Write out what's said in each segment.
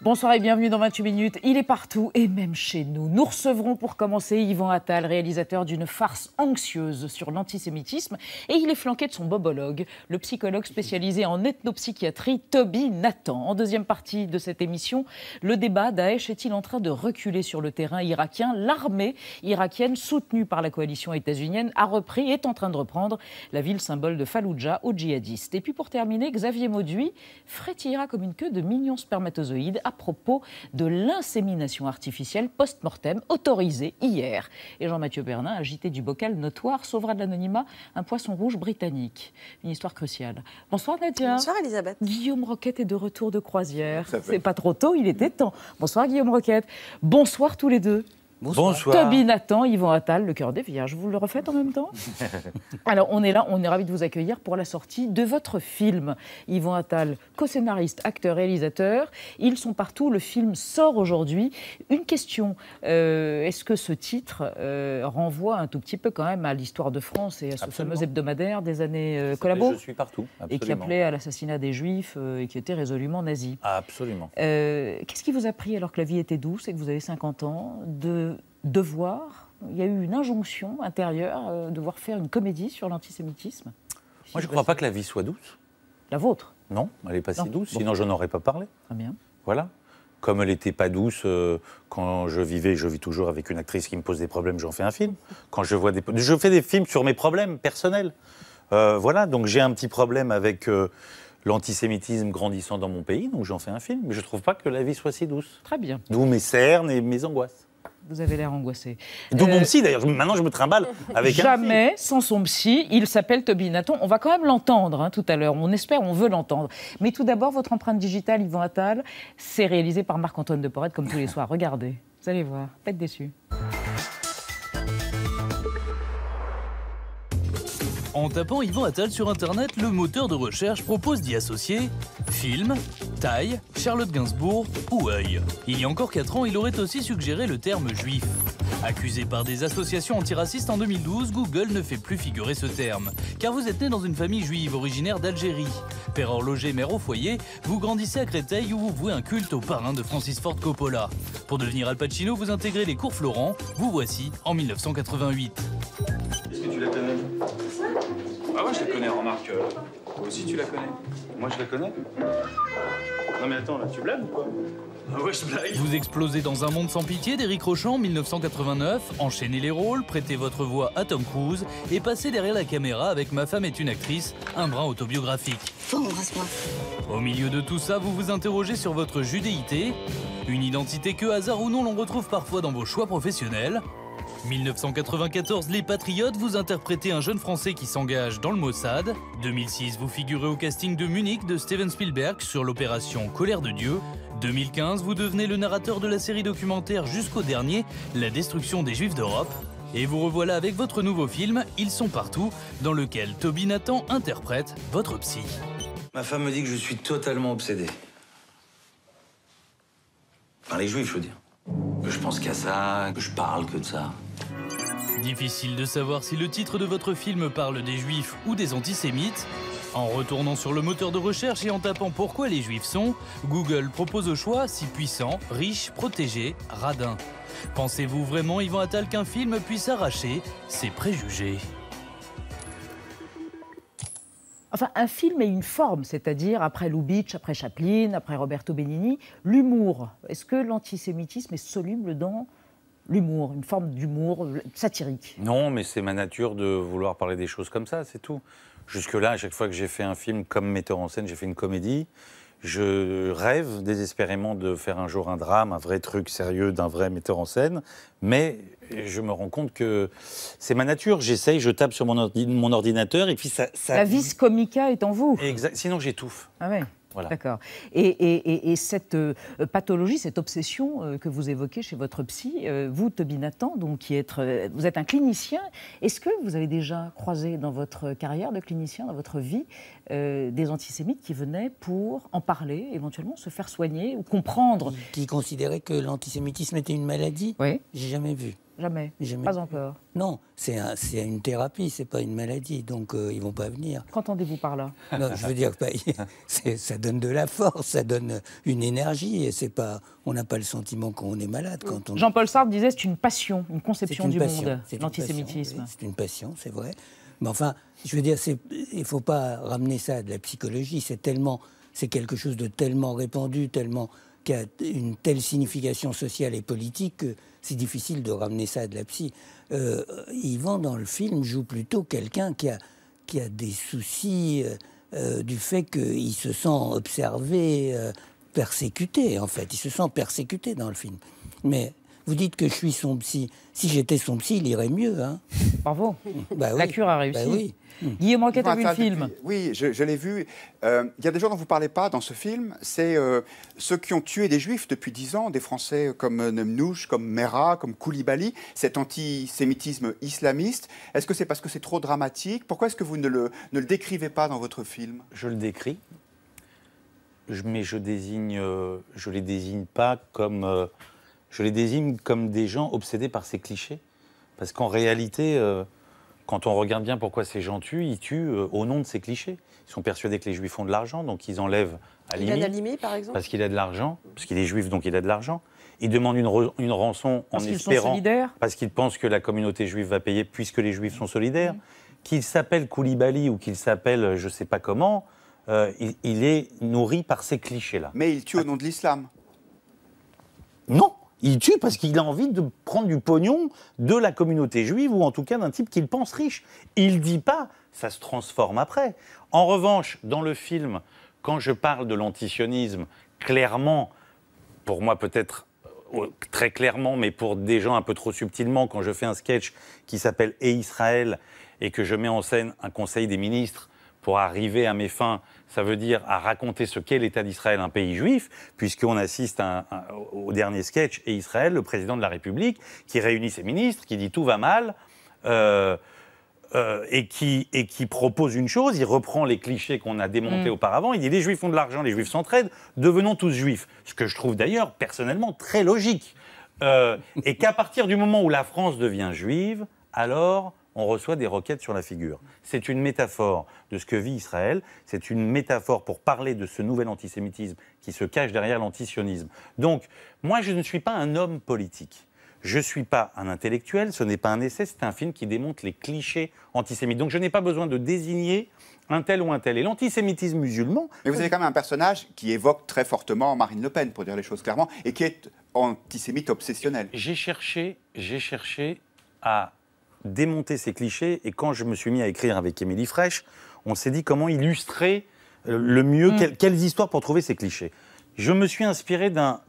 Bonsoir et bienvenue dans 28 minutes. Il est partout et même chez nous. Nous recevrons pour commencer Yvan Attal, réalisateur d'une farce anxieuse sur l'antisémitisme. Et il est flanqué de son bobologue, le psychologue spécialisé en ethnopsychiatrie, Toby Nathan. En deuxième partie de cette émission, le débat, Daesh est-il en train de reculer sur le terrain irakien? L'armée irakienne, soutenue par la coalition états-unienne, est en train de reprendre la ville symbole de Falloujah aux djihadistes. Et puis pour terminer, Xavier Mauduit frétillera comme une queue de mignons spermatozoïdes à propos de l'insémination artificielle post-mortem autorisée hier. Et Jean-Mathieu Pernin, agité du bocal notoire, sauvera de l'anonymat un poisson rouge britannique. Une histoire cruciale. Bonsoir Nadia. Bonsoir Elisabeth. Guillaume Roquette est de retour de croisière. C'est pas trop tôt, il était temps. Bonsoir Guillaume Roquette. Bonsoir tous les deux. Bonsoir. Toby Nathan, Yvan Attal, le cœur des vierges. Vous le refaites en même temps? Alors, on est là, on est ravis de vous accueillir pour la sortie de votre film. Yvan Attal, co-scénariste, acteur, réalisateur. Ils sont partout, le film sort aujourd'hui. Une question, est-ce que ce titre renvoie un tout petit peu quand même à l'histoire de France et à ce fameux hebdomadaire des années collabo? Je suis partout, absolument. Et qui appelait à l'assassinat des Juifs et qui était résolument nazi. Absolument. Qu'est-ce qui vous a pris, alors que la vie était douce et que vous avez 50 ans, de devoir, il y a eu une injonction intérieure, devoir faire une comédie sur l'antisémitisme? Moi, je ne crois pas que la vie soit douce. La vôtre? Non, elle n'est pas si douce, Bon. sinon je n'aurais pas parlé. Très bien. Voilà. Comme elle n'était pas douce quand je vis toujours avec une actrice qui me pose des problèmes, j'en fais un film. Quand je fais des films sur mes problèmes personnels. Voilà, donc j'ai un petit problème avec l'antisémitisme grandissant dans mon pays, donc j'en fais un film. Mais je ne trouve pas que la vie soit si douce. Très bien. D'où mes cernes et mes angoisses. Vous avez l'air angoissé. D'où mon psy, d'ailleurs. Maintenant, je me trimballe avec jamais sans son psy. Il s'appelle Toby Nathan. On va quand même l'entendre tout à l'heure. On espère, on veut l'entendre. Mais tout d'abord, votre empreinte digitale, Yvan Attal, c'est réalisé par Marc-Antoine de Porrette, comme tous les soirs. Regardez, vous allez voir, pas être déçus. En tapant Yvan Attal sur Internet, le moteur de recherche propose d'y associer film, taille, Charlotte Gainsbourg ou œil. Il y a encore 4 ans, il aurait aussi suggéré le terme juif. Accusé par des associations antiracistes en 2012, Google ne fait plus figurer ce terme. Car vous êtes né dans une famille juive originaire d'Algérie. Père horloger, mère au foyer, vous grandissez à Créteil où vous vouez un culte au parrain de Francis Ford Coppola. Pour devenir Al Pacino, vous intégrez les cours Florent. Vous voici en 1988. Est-ce que tu la connais? Ah ouais, je la connais, remarque. Toi aussi, tu la connais? Moi, je la connais? Non mais attends, là, tu blagues ou quoi? Ah ouais, je blague. Vous explosez dans un monde sans pitié d'Éric Rochant en 1989, enchaînez les rôles, prêtez votre voix à Tom Cruise et passez derrière la caméra avec Ma femme est une actrice, un brin autobiographique. Faut embrasse-moi. Au milieu de tout ça, vous vous interrogez sur votre judéité, une identité que, hasard ou non, l'on retrouve parfois dans vos choix professionnels. 1994, Les Patriotes, vous interprétez un jeune Français qui s'engage dans le Mossad. 2006, vous figurez au casting de Munich de Steven Spielberg sur l'opération Colère de Dieu. 2015, vous devenez le narrateur de la série documentaire Jusqu'au dernier, La destruction des Juifs d'Europe. Et vous revoilà avec votre nouveau film, Ils sont partout, dans lequel Toby Nathan interprète votre psy. Ma femme me dit que je suis totalement obsédé. Par les juifs, je veux dire. Que je pense qu'à ça, que je parle que de ça. Difficile de savoir si le titre de votre film parle des juifs ou des antisémites. En retournant sur le moteur de recherche et en tapant pourquoi les juifs sont, Google propose au choix si puissant, riche, protégé, radin. Pensez-vous vraiment, Yvan Attal, qu'un film puisse arracher ses préjugés? Enfin, un film est une forme, c'est-à-dire après Lubitsch, après Chaplin, après Roberto Benigni, l'humour. Est-ce que l'antisémitisme est soluble dans l'humour, une forme d'humour satirique? Non, mais c'est ma nature de vouloir parler des choses comme ça, c'est tout. Jusque-là, à chaque fois que j'ai fait un film comme metteur en scène, j'ai fait une comédie. Je rêve désespérément de faire un jour un drame, un vrai truc sérieux d'un vrai metteur en scène. Mais je me rends compte que c'est ma nature. J'essaye, je tape sur mon ordinateur et puis ça... La vis comica est en vous. Exact. Sinon, j'étouffe. Ah ouais. Voilà. D'accord. Et cette pathologie, cette obsession que vous évoquez chez votre psy, vous, Toby Nathan, donc, vous êtes un clinicien, est-ce que vous avez déjà croisé dans votre carrière de clinicien, dans votre vie, des antisémites qui venaient pour en parler, éventuellement se faire soigner ou comprendre? Qui considérait que l'antisémitisme était une maladie? Oui. J'ai jamais vu. Jamais. Jamais. Pas encore. Non, c'est une thérapie, c'est pas une maladie, donc ils vont pas venir. Qu'entendez-vous par là? Non, je veux dire que ça donne de la force, ça donne une énergie, et c'est pas, on n'a pas le sentiment qu'on est malade quand on. Jean-Paul Sartre disait c'est une passion, une conception du monde, c'est l'antisémitisme. C'est une passion, c'est vrai. Mais enfin, je veux dire, il faut pas ramener ça à de la psychologie. C'est quelque chose de tellement répandu, qui a une telle signification sociale et politique que c'est difficile de ramener ça à de la psy. Yvan, dans le film, joue plutôt quelqu'un qui a des soucis du fait qu'il se sent observé, persécuté, en fait. Il se sent persécuté dans le film. Mais vous dites que je suis son psy. Si j'étais son psy, il irait mieux. Hein. Bravo. Bah oui. La cure a réussi. Bah oui. Guillaume Roquette a vu le film. Oui, je l'ai vu. Il y a des gens dont vous ne parlez pas dans ce film. C'est ceux qui ont tué des Juifs depuis 10 ans, des Français comme Nemnouch, comme Merah, comme Koulibaly, cet antisémitisme islamiste. Est-ce que c'est parce que c'est trop dramatique? Pourquoi est-ce que vous ne le décrivez pas dans votre film? Je le décris, mais je les désigne pas comme... je les désigne comme des gens obsédés par ces clichés. Parce qu'en réalité... quand on regarde bien pourquoi ces gens tuent, ils tuent au nom de ces clichés. Ils sont persuadés que les Juifs ont de l'argent, donc ils enlèvent Halimi. Il a d'Halimi, par exemple. Parce qu'il a de l'argent, parce qu'il est Juif, donc il a de l'argent. Ils demandent une rançon en espérant... Parce qu'ils sont solidaires. Parce qu'ils pensent que la communauté juive va payer, puisque les Juifs sont solidaires. Qu'il s'appelle Koulibaly ou qu'il s'appelle je ne sais pas comment, il est nourri par ces clichés-là. Mais il tue au nom de l'islam. Non, il tue parce qu'il a envie de prendre du pognon de la communauté juive ou en tout cas d'un type qu'il pense riche. Il ne dit pas, ça se transforme après. En revanche, dans le film, quand je parle de l'antisionisme, clairement, pour moi peut-être très clairement, mais pour des gens un peu trop subtilement, quand je fais un sketch qui s'appelle « Et Israël » et que je mets en scène un conseil des ministres pour arriver à mes fins, ça veut dire à raconter ce qu'est l'État d'Israël, un pays juif, puisqu'on assiste au dernier sketch, et Israël, le président de la République, qui réunit ses ministres, qui dit tout va mal, et qui propose une chose, il reprend les clichés qu'on a démontés auparavant, il dit les Juifs ont de l'argent, les Juifs s'entraident, devenons tous Juifs. Ce que je trouve d'ailleurs personnellement très logique. Et qu'à partir du moment où la France devient juive, alors on reçoit des roquettes sur la figure. C'est une métaphore de ce que vit Israël, c'est une métaphore pour parler de ce nouvel antisémitisme qui se cache derrière l'antisionisme. Donc, moi, je ne suis pas un homme politique. Je ne suis pas un intellectuel, ce n'est pas un essai, c'est un film qui démontre les clichés antisémites. Donc, je n'ai pas besoin de désigner un tel ou un tel. Et l'antisémitisme musulman... Mais vous avez quand même un personnage qui évoque très fortement Marine Le Pen, pour dire les choses clairement, et qui est antisémite obsessionnel. J'ai cherché à démonter ces clichés, et quand je me suis mis à écrire avec Émilie Frêche, on s'est dit comment illustrer le mieux, quelles histoires pour trouver ces clichés. Je me suis inspiré d'un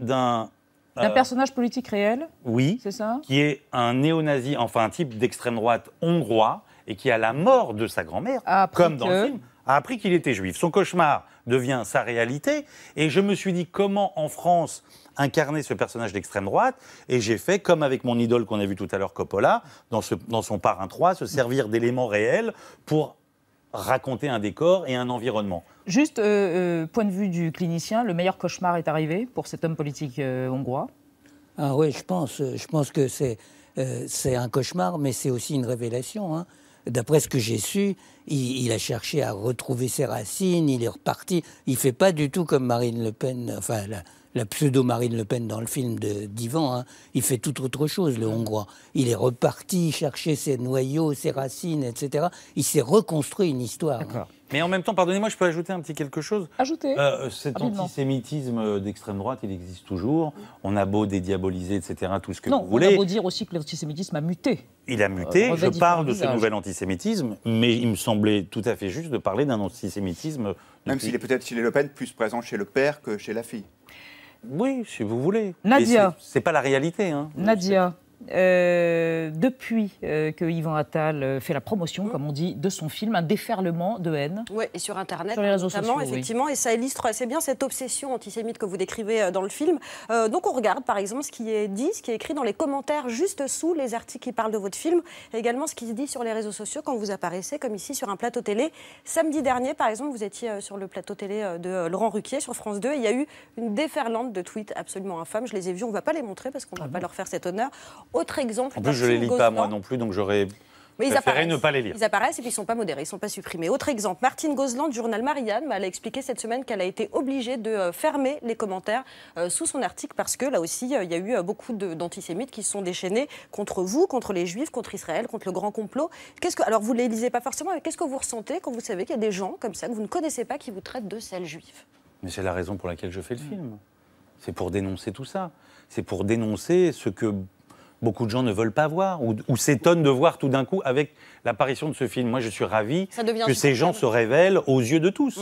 personnage politique réel. Oui, c'est ça, qui est un néo-nazi, enfin un type d'extrême droite hongrois, et qui à la mort de sa grand-mère, comme dans le film, a appris qu'il était juif. Son cauchemar devient sa réalité, et je me suis dit comment en France incarner ce personnage d'extrême droite, et j'ai fait, comme avec mon idole qu'on a vu tout à l'heure, Coppola, dans son Parrain 3, se servir d'éléments réels pour raconter un décor et un environnement. Juste, point de vue du clinicien, le meilleur cauchemar est arrivé pour cet homme politique hongrois? Ah oui, je pense que c'est un cauchemar, mais c'est aussi une révélation, hein. D'après ce que j'ai su, il a cherché à retrouver ses racines, il est reparti. Il ne fait pas du tout comme Marine Le Pen, enfin la pseudo-Marine Le Pen dans le film d'Yvan, hein. Il fait tout autre chose, le Hongrois. Il est reparti chercher ses noyaux, ses racines, etc. Il s'est reconstruit une histoire. D'accord. Hein. Mais en même temps, pardonnez-moi, je peux ajouter un petit quelque chose. Ajoutez. Cet antisémitisme d'extrême droite, il existe toujours. On a beau dédiaboliser, etc., tout ce que vous voulez. On a beau dire aussi que l'antisémitisme a muté. Il a muté. Je parle de ce nouvel antisémitisme, mais il me semblait tout à fait juste de parler d'un antisémitisme... Même s'il est peut-être chez les Le Pen plus présent chez le père que chez la fille. Oui, si vous voulez. Nadia. C'est pas la réalité. Hein. Nadia. Depuis que Yvan Attal fait la promotion, comme on dit, de son film, un déferlement de haine. Oui, et sur Internet, sur les réseaux notamment, sociaux, effectivement, oui. Et ça illustre assez bien cette obsession antisémite que vous décrivez dans le film. Donc on regarde, par exemple, ce qui est dit, ce qui est écrit dans les commentaires juste sous les articles qui parlent de votre film, et également ce qui se dit sur les réseaux sociaux quand vous apparaissez, comme ici sur un plateau télé. Samedi dernier, par exemple, vous étiez sur le plateau télé de Laurent Ruquier sur France 2, et il y a eu une déferlante de tweets absolument infâmes. Je les ai vus, on ne va pas les montrer parce qu'on ne va pas leur faire cet honneur. Autre exemple. En plus, je ne les lis pas, moi non plus, donc j'aurais préféré ne pas les lire. Ils apparaissent et puis ils ne sont pas modérés, ils ne sont pas supprimés. Autre exemple, Martine Gozlan du journal Marianne, elle a expliqué cette semaine qu'elle a été obligée de fermer les commentaires sous son article parce que là aussi, il y a eu beaucoup d'antisémites qui se sont déchaînés contre vous, contre les Juifs, contre Israël, contre le grand complot. Alors vous ne les lisez pas forcément, mais qu'est-ce que vous ressentez quand vous savez qu'il y a des gens comme ça que vous ne connaissez pas qui vous traitent de sales juifs? Mais c'est la raison pour laquelle je fais le film. C'est pour dénoncer tout ça. C'est pour dénoncer ce que beaucoup de gens ne veulent pas voir ou s'étonnent de voir tout d'un coup avec l'apparition de ce film. Moi, je suis ravi que ces gens se révèlent aux yeux de tous.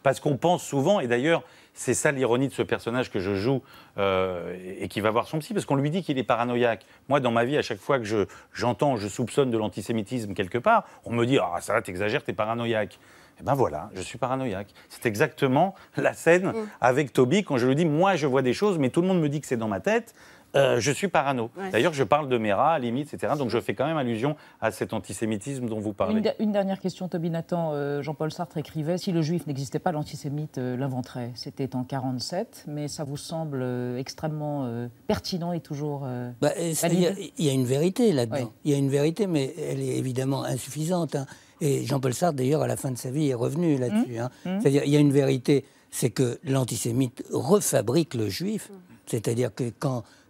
Parce qu'on pense souvent, et d'ailleurs, c'est ça l'ironie de ce personnage que je joue et qui va voir son psy, parce qu'on lui dit qu'il est paranoïaque. Moi, dans ma vie, à chaque fois que je soupçonne de l'antisémitisme quelque part, on me dit « Ah, ça va, t'exagères, t'es paranoïaque ». Eh ben voilà, je suis paranoïaque. C'est exactement la scène avec Toby quand je lui dis « Moi, je vois des choses, mais tout le monde me dit que c'est dans ma tête ». Je suis parano. Ouais. D'ailleurs, je parle de Mera, à limite, etc. Donc, je fais quand même allusion à cet antisémitisme dont vous parlez. Une dernière question, Toby Nathan. Jean-Paul Sartre écrivait « Si le juif n'existait pas, l'antisémite l'inventerait ». C'était en 1947, mais ça vous semble extrêmement pertinent et toujours il y a une vérité là-dedans. Il y a une vérité, mais elle est évidemment insuffisante. Hein. Et Jean-Paul Sartre, d'ailleurs, à la fin de sa vie, est revenu là-dessus. C'est-à-dire, il y a une vérité, c'est que l'antisémite refabrique le juif. C'est-à-dire que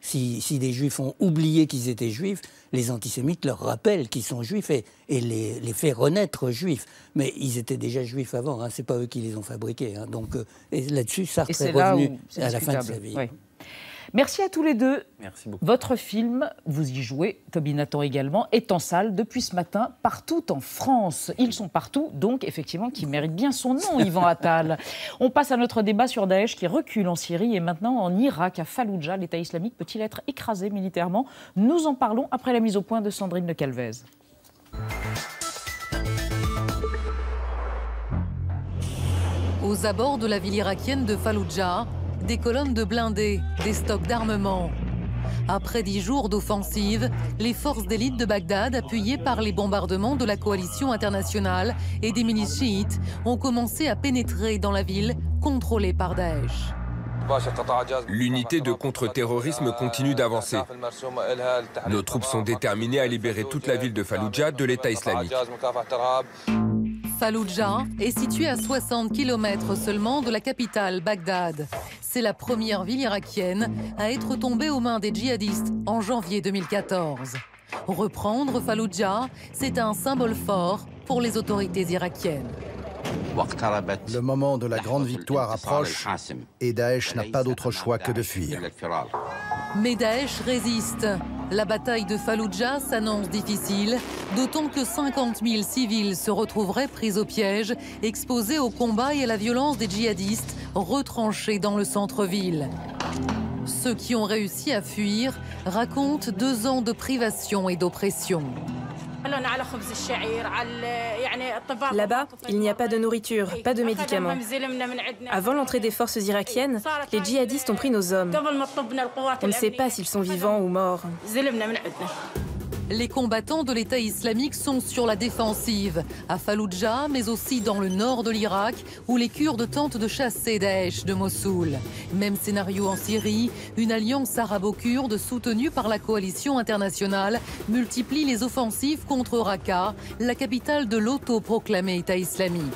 si des juifs ont oublié qu'ils étaient juifs, les antisémites leur rappellent qu'ils sont juifs et les fait renaître juifs. Mais ils étaient déjà juifs avant, hein, c'est pas eux qui les ont fabriqués. Hein. Donc là-dessus, Sartre est revenu à la fin de sa vie. Oui. Merci à tous les deux. Merci beaucoup. Votre film, vous y jouez, Toby Nathan également, est en salle depuis ce matin partout en France. Ils sont partout, donc effectivement, qui mérite bien son nom, Yvan Attal. On passe à notre débat sur Daesh qui recule en Syrie et maintenant en Irak, à Falloujah. L'État islamique peut-il être écrasé militairement? Nous en parlons après la mise au point de Sandrine de Calvez. Aux abords de la ville irakienne de Falloujah, des colonnes de blindés, des stocks d'armement. Après 10 jours d'offensive, les forces d'élite de Bagdad, appuyées par les bombardements de la coalition internationale et des milices chiites, ont commencé à pénétrer dans la ville contrôlée par Daesh. L'unité de contre-terrorisme continue d'avancer. Nos troupes sont déterminées à libérer toute la ville de Falloujah de l'État islamique. Falloujah est située à 60 km seulement de la capitale, Bagdad. C'est la première ville irakienne à être tombée aux mains des djihadistes en janvier 2014. Reprendre Falloujah, c'est un symbole fort pour les autorités irakiennes. Le moment de la grande victoire approche et Daesh n'a pas d'autre choix que de fuir. Mais Daesh résiste. La bataille de Falloujah s'annonce difficile, d'autant que 50 000 civils se retrouveraient pris au piège, exposés au combat et à la violence des djihadistes, retranchés dans le centre-ville. Ceux qui ont réussi à fuir racontent 2 ans de privation et d'oppression. Là-bas, il n'y a pas de nourriture, pas de médicaments. Avant l'entrée des forces irakiennes, les djihadistes ont pris nos hommes. On ne sait pas s'ils sont vivants ou morts. Les combattants de l'État islamique sont sur la défensive, à Falloujah, mais aussi dans le nord de l'Irak, où les Kurdes tentent de chasser Daesh de Mossoul. Même scénario en Syrie, une alliance arabo-kurde soutenue par la coalition internationale multiplie les offensives contre Raqqa, la capitale de l'autoproclamé État islamique.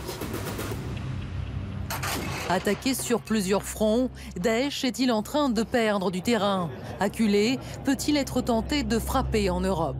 Attaqué sur plusieurs fronts, Daesh est-il en train de perdre du terrain? Acculé, peut-il être tenté de frapper en Europe?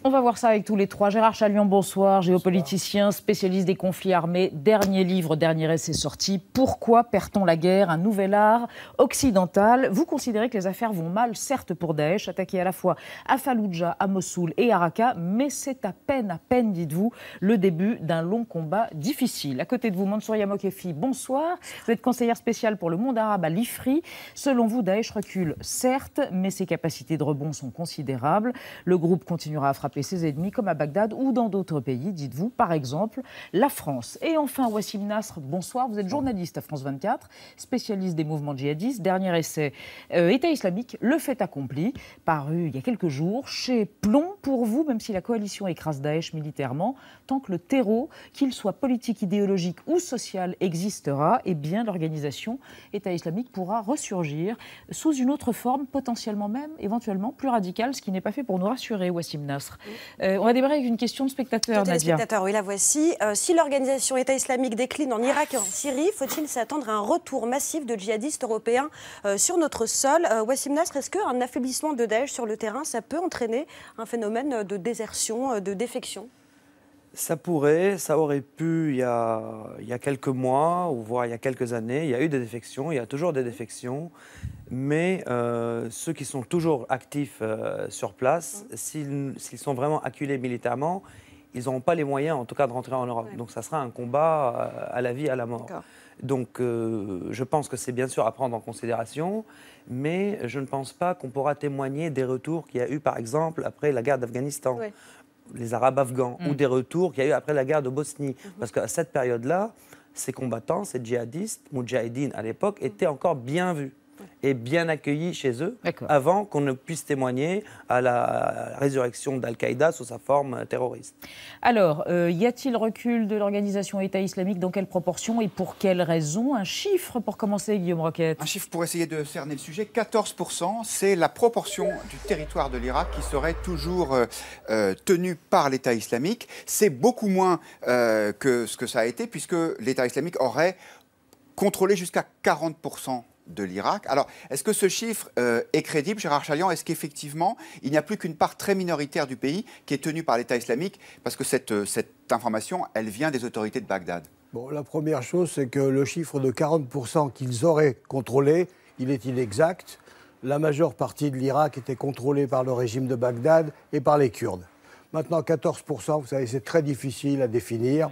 On va voir ça avec tous les trois. Gérard Chalian, bonsoir, géopoliticien, spécialiste des conflits armés. Dernier livre, dernier essai sorti. Pourquoi perd-on la guerre? Un nouvel art occidental. Vous considérez que les affaires vont mal, certes pour Daesh, attaqué à la fois à Falloujah, à Mossoul et à Raqqa, mais c'est à peine, dites-vous, le début d'un long combat difficile. À côté de vous, Mansour Mokefi, bonsoir. Vous êtes conseillère spéciale pour le monde arabe à l'IFRI. Selon vous, Daesh recule, certes, mais ses capacités de rebond sont considérables. Le groupe continuera à frapper frapper ses ennemis comme à Bagdad ou dans d'autres pays, dites-vous, par exemple la France. Et enfin, Wassim Nasr, bonsoir, vous êtes journaliste à France 24, spécialiste des mouvements djihadistes. Dernier essai, État islamique, le fait accompli, paru il y a quelques jours, chez Plomb. Pour vous, même si la coalition écrase Daesh militairement, tant que le terreau, qu'il soit politique, idéologique ou social, existera, eh bien l'organisation État islamique pourra ressurgir sous une autre forme, potentiellement même, éventuellement plus radicale, ce qui n'est pas fait pour nous rassurer, Wassim Nasr. On va démarrer avec une question de spectateur, Nadia. Oui, la voici. Si l'organisation État islamique décline en Irak et en Syrie, faut-il s'attendre à un retour massif de djihadistes européens sur notre sol? Wassim Nasr, est-ce qu'un affaiblissement de Daesh sur le terrain, ça peut entraîner un phénomène de désertion, de défection? Ça pourrait, ça aurait pu il y a quelques mois, ou voire il y a quelques années. Il y a eu des défections, il y a toujours des défections. Mais ceux qui sont toujours actifs sur place, s'ils sont vraiment acculés militairement, ils n'auront pas les moyens, en tout cas, de rentrer en Europe. Ouais. Donc ça sera un combat à la vie, à la mort. Donc je pense que c'est bien sûr à prendre en considération, mais je ne pense pas qu'on pourra témoigner des retours qu'il y a eu, par exemple, après la guerre d'Afghanistan. Ouais. Les Arabes afghans, ou des retours qu'il y a eu après la guerre de Bosnie. Parce qu'à cette période-là, ces combattants, ces djihadistes, moudjahidines à l'époque, étaient encore bien vus et bien accueillis chez eux, avant qu'on ne puisse témoigner à la résurrection d'Al-Qaïda sous sa forme terroriste. Alors, y a-t-il recul de l'organisation État islamique? Dans quelle proportion et pour quelles raisons? Un chiffre pour commencer, Guillaume Roquette. Un chiffre pour essayer de cerner le sujet. 14%, c'est la proportion du territoire de l'Irak qui serait toujours tenu par l'État islamique. C'est beaucoup moins que ce que ça a été, puisque l'État islamique aurait contrôlé jusqu'à 40% de l'Irak. Alors, est-ce que ce chiffre est crédible, Gérard Chaliand? Est-ce qu'effectivement, il n'y a plus qu'une part très minoritaire du pays qui est tenue par l'État islamique? Parce que cette information, elle vient des autorités de Bagdad. Bon, la première chose, c'est que le chiffre de 40% qu'ils auraient contrôlé, il est inexact. La majeure partie de l'Irak était contrôlée par le régime de Bagdad et par les Kurdes. Maintenant, 14%, vous savez, c'est très difficile à définir.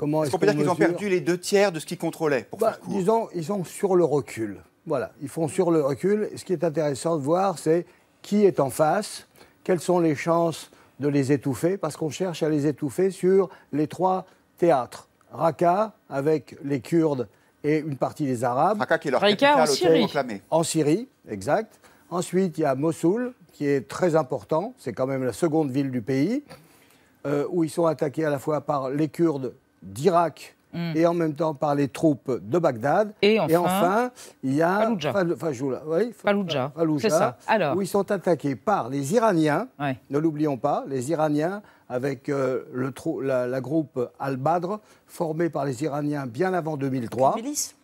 Est-ce qu'on peut dire qu'ils ont perdu les 2/3 de ce qu'ils contrôlaient, pour faire court? Disons, ils sont sur le recul. Voilà, ils font sur le recul. Et ce qui est intéressant de voir, c'est qui est en face, quelles sont les chances de les étouffer, parce qu'on cherche à les étouffer sur les 3 théâtres. Raqqa, avec les Kurdes et une partie des Arabes. Raqqa qui est leur capitale autoproclamée. En Syrie, exact. Ensuite, il y a Mossoul, qui est très important. C'est quand même la seconde ville du pays, où ils sont attaqués à la fois par les Kurdes d'Irak et en même temps par les troupes de Bagdad. Et enfin il y a Fallujah, c'est ça. Alors, où ils sont attaqués par les Iraniens, ne l'oublions pas, les Iraniens avec la groupe Al-Badr, formé par les Iraniens bien avant 2003,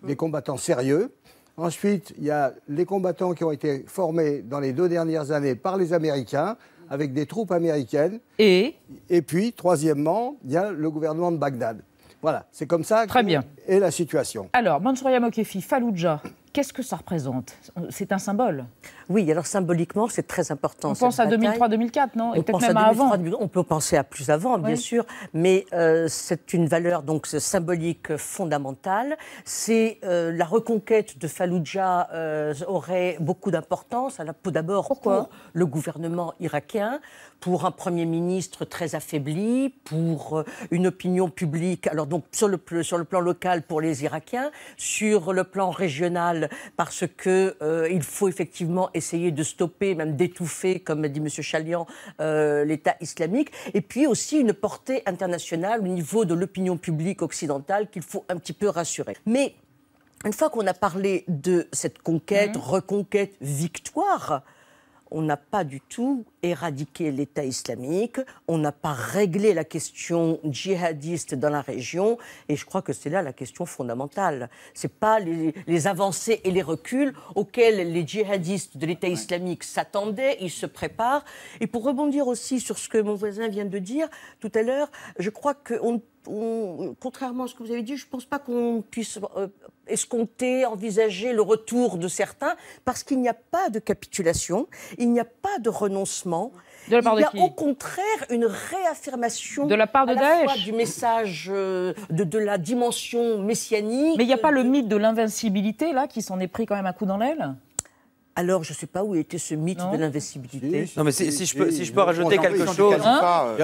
des combattants sérieux. Ensuite, il y a les combattants qui ont été formés dans les 2 dernières années par les Américains, avec des troupes américaines. Et puis, troisièmement, il y a le gouvernement de Bagdad. Voilà, c'est comme ça est la situation. Alors, Mansouria Mokefi, Fallujah, qu'est-ce que ça représente? C'est un symbole. Oui, alors symboliquement, c'est très important. On pense à 2003-2004, non? Et peut-être même à avant. On peut penser à plus avant, bien sûr, mais c'est une valeur donc symbolique fondamentale. C'est la reconquête de Fallujah aurait beaucoup d'importance. D'abord pour le gouvernement irakien, pour un Premier ministre très affaibli, pour une opinion publique, alors donc sur le plan local pour les Irakiens, sur le plan régional parce qu'il faut effectivement essayer de stopper, même d'étouffer, comme dit M. Chaliand, l'État islamique, et puis aussi une portée internationale au niveau de l'opinion publique occidentale qu'il faut un petit peu rassurer. Mais une fois qu'on a parlé de cette conquête, reconquête, victoire, on n'a pas du tout éradiqué l'État islamique, on n'a pas réglé la question djihadiste dans la région, et je crois que c'est là la question fondamentale. Ce n'est pas les avancées et les reculs auxquels les djihadistes de l'État islamique s'attendaient, ils se préparent. Et pour rebondir aussi sur ce que mon voisin vient de dire tout à l'heure, je crois que contrairement à ce que vous avez dit, je ne pense pas qu'on puisse escompter, envisager le retour de certains, parce qu'il n'y a pas de capitulation, il n'y a pas de renoncement. De la part il y a de qui? au contraire une réaffirmation de la part de Daesh, fois du message de la dimension messianique. Mais il n'y a pas le mythe de l'invincibilité là qui s'en est pris quand même un coup dans l'aile? Alors, je ne sais pas où était ce mythe de l'invincibilité. Non, mais si je peux rajouter quelque chose...